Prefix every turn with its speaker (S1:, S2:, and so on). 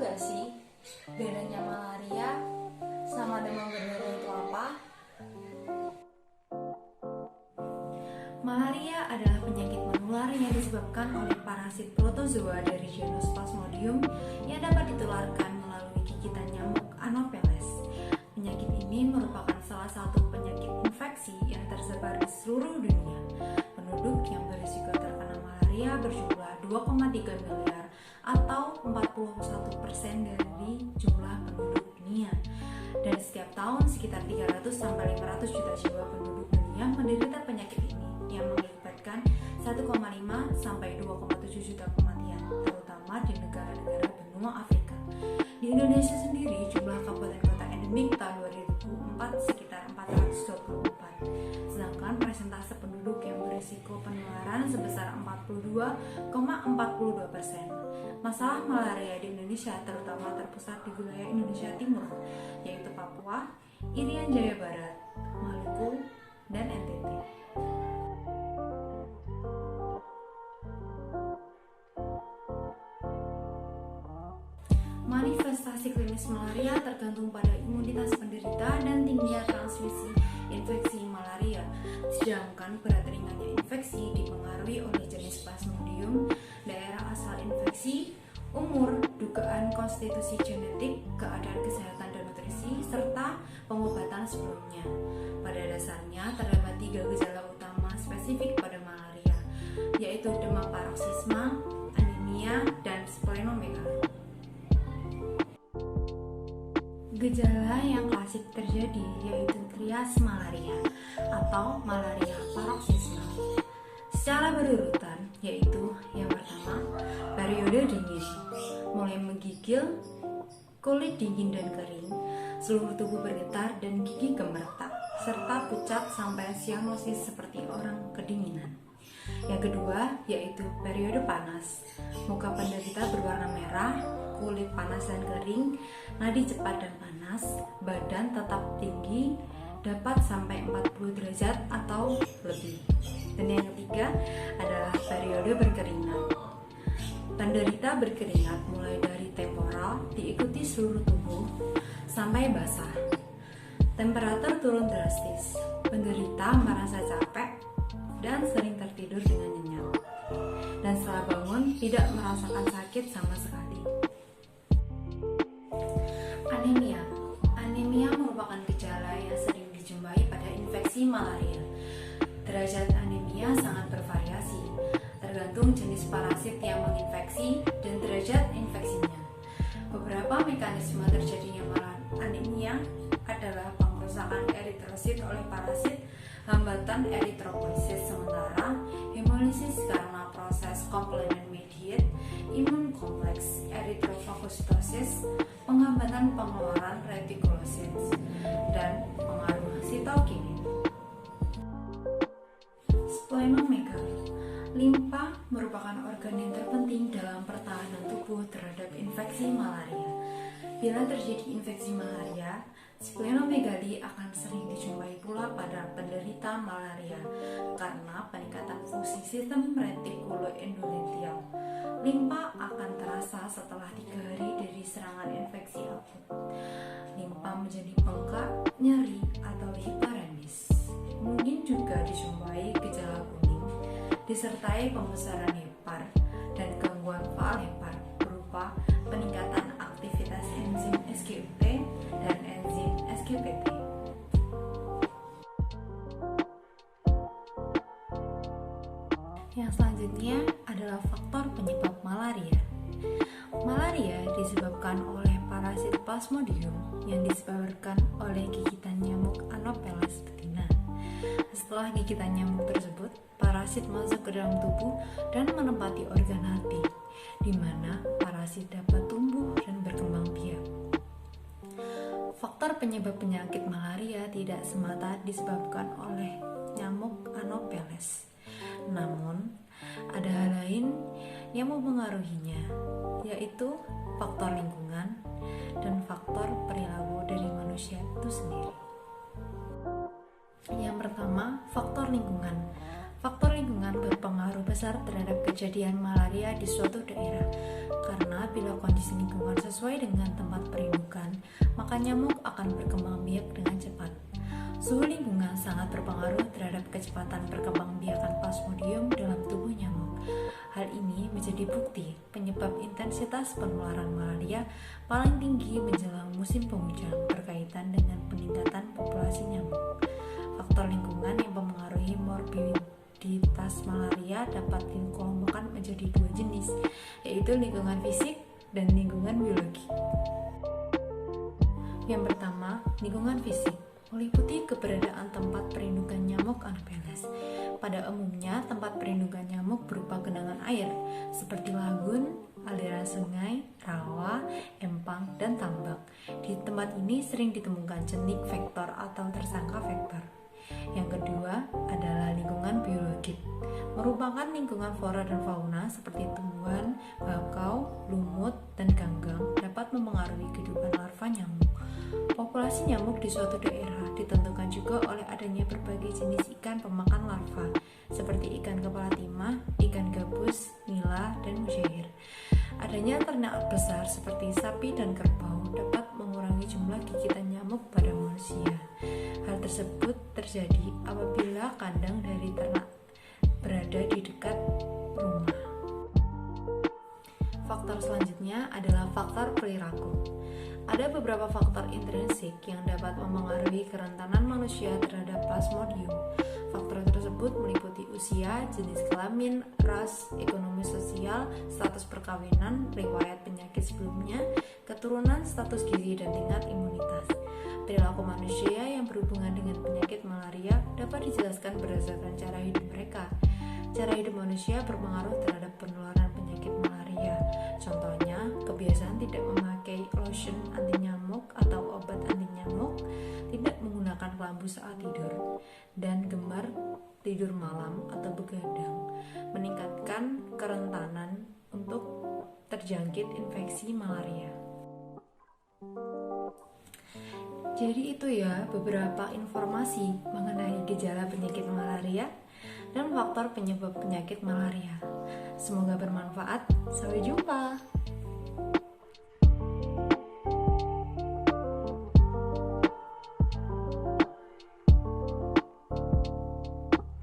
S1: nggak sih bedanya malaria sama demam berdarah itu apa? Malaria adalah penyakit menular yang disebabkan oleh parasit protozoa dari genus Plasmodium yang dapat ditularkan melalui gigitan nyamuk Anopheles. Penyakit ini merupakan salah satu penyakit infeksi yang tersebar di seluruh dunia. Penduduk yang berisiko terkena malaria berjumlah 2,3 miliar atau 41% dari jumlah penduduk dunia. Dan setiap tahun sekitar 300 sampai 500 juta jiwa penduduk dunia menderita penyakit ini yang mengakibatkan 1,5 sampai 2,7 juta kematian, terutama di negara-negara benua Afrika. Di Indonesia sendiri, jumlah kabupaten kota endemik tahun 2004 sekitar 424, sedangkan persentase penduduk yang berisiko penularan sebesar 42,42%. Masalah malaria di Indonesia terutama terpusat di wilayah Indonesia Timur, yaitu Papua, Irian Jaya Barat, Maluku, dan NTT. Manifestasi klinis malaria tergantung pada imunitas penderita dan tingginya transmisi infeksi malaria. Sedangkan berat ringannya infeksi dipengaruhi oleh jenis Plasmodium, daerah asal infeksi, umur, dugaan konstitusi genetik, keadaan kesehatan dan nutrisi, serta pengobatan sebelumnya. Pada dasarnya terdapat 3 gejala utama spesifik pada malaria, yaitu demam paroksisma, anemia, dan splenomegaly. Gejala yang klasik terjadi yaitu trias malaria atau malaria paroksismal secara berurutan, yaitu yang pertama periode dingin, mulai menggigil, kulit dingin dan kering, seluruh tubuh bergetar dan gigi gemeretak, serta pucat sampai sianosis seperti orang kedinginan. Yang kedua yaitu periode panas, muka penderita berwarna merah, kulit panas dan kering, nadi cepat dan panas, badan tetap tinggi, dapat sampai 40 derajat atau lebih. Dan yang ketiga adalah periode berkeringat. Penderita berkeringat mulai dari temporal diikuti seluruh tubuh sampai basah. Temperatur turun drastis, penderita merasa capek dan sering tertidur dengan nyenyak. Dan setelah bangun tidak merasakan sakit sama sekali. Anemia. Anemia merupakan gejala yang sering dijumpai pada infeksi malaria. Derajat anemia sangat bervariasi, tergantung jenis parasit yang menginfeksi dan derajat infeksinya. Beberapa mekanisme terjadinya anemia adalah pengrusakan eritrosit oleh parasit, hambatan eritropoiesis sementara, hemolisis karena proses complement mediated, imun kompleks, erythrophagositosis, penghambatan pengeluaran retikulosit, dan pengaruh sitokinin. Splenomegaly. Limpa merupakan organ yang terpenting dalam pertahanan tubuh terhadap infeksi malaria. Bila terjadi infeksi malaria, splenomegaly akan sering dijumpai pula pada penderita malaria karena peningkatan fungsi sistem retikuloendotelial. Limpa akan terasa setelah 3 hari dari serangan infeksi akut. Limpa menjadi bengkak, nyeri, atau hiperemis. Mungkin juga dijumpai gejala kuning, disertai pembesaran hepar dan gangguan faal hepar berupa peningkatan aktivitas enzim SGUT dan enzim SGPT. Yang selanjutnya adalah faktor penyebab malaria. Malaria disebabkan oleh parasit Plasmodium yang disebabkan oleh gigitan nyamuk Anopheles betina. Setelah gigitan nyamuk tersebut, parasit masuk ke dalam tubuh dan menempati organ hati, di mana parasit dapat tumbuh dan berkembang biak. Faktor penyebab penyakit malaria tidak semata disebabkan oleh nyamuk Anopheles. Namun, ada hal lain yang mempengaruhinya, yaitu faktor lingkungan dan faktor perilaku dari manusia itu sendiri. Yang pertama, faktor lingkungan. Faktor lingkungan berpengaruh berpengaruh besar terhadap kejadian malaria di suatu daerah. Karena bila kondisi lingkungan sesuai dengan tempat perindukan, maka nyamuk akan berkembang biak dengan cepat. Suhu lingkungan sangat berpengaruh terhadap kecepatan perkembangbiakan Plasmodium dalam tubuh nyamuk. Hal ini menjadi bukti penyebab intensitas penularan malaria paling tinggi menjelang musim penghujan berkaitan dengan peningkatan populasi nyamuk. Faktor lingkungan yang mempengaruhi morbiditas malaria dapat dikelompokkan menjadi dua jenis, yaitu lingkungan fisik dan lingkungan biologi. Yang pertama, lingkungan fisik meliputi keberadaan tempat perlindungan nyamuk Anopheles. Pada umumnya, tempat perlindungan nyamuk berupa genangan air seperti lagun, aliran sungai, rawa, empang, dan tambak. Di tempat ini sering ditemukan jentik vektor atau tersangka vektor. Yang kedua adalah lingkungan biologis, merupakan lingkungan flora dan fauna seperti tumbuhan, bakau, lumut, dan ganggang dapat mempengaruhi kehidupan larva nyamuk. Populasi nyamuk di suatu daerah ditentukan juga oleh adanya berbagai jenis ikan pemakan larva, seperti ikan kepala timah, ikan gabus, nila, dan musyair. Adanya ternak besar seperti sapi dan kerbau dapat mengurangi jumlah gigitan nyamuk pada manusia. Hal tersebut terjadi apabila kandang dari ternak berada di dekat rumah. Faktor selanjutnya adalah faktor perilaku. Ada beberapa faktor intrinsik yang dapat mempengaruhi kerentanan manusia terhadap Plasmodium. Faktor tersebut meliputi usia, jenis kelamin, ras, ekonomi sosial, status perkawinan, riwayat penyakit sebelumnya, keturunan, status gizi, dan tingkat imunitas. Perilaku manusia yang berhubungan dengan penyakit malaria dapat dijelaskan berdasarkan cara hidup mereka. Cara hidup manusia berpengaruh terhadap penularan penyakit malaria. Contohnya, kebiasaan tidak memakai lotion anti nyamuk atau obat anti nyamuk, tidak menggunakan kelambu saat tidur, dan gemar tidur malam atau begadang, meningkatkan kerentanan untuk terjangkit infeksi malaria. Jadi itu ya beberapa informasi mengenai gejala penyakit malaria dan faktor penyebab penyakit malaria. Semoga bermanfaat. Sampai jumpa.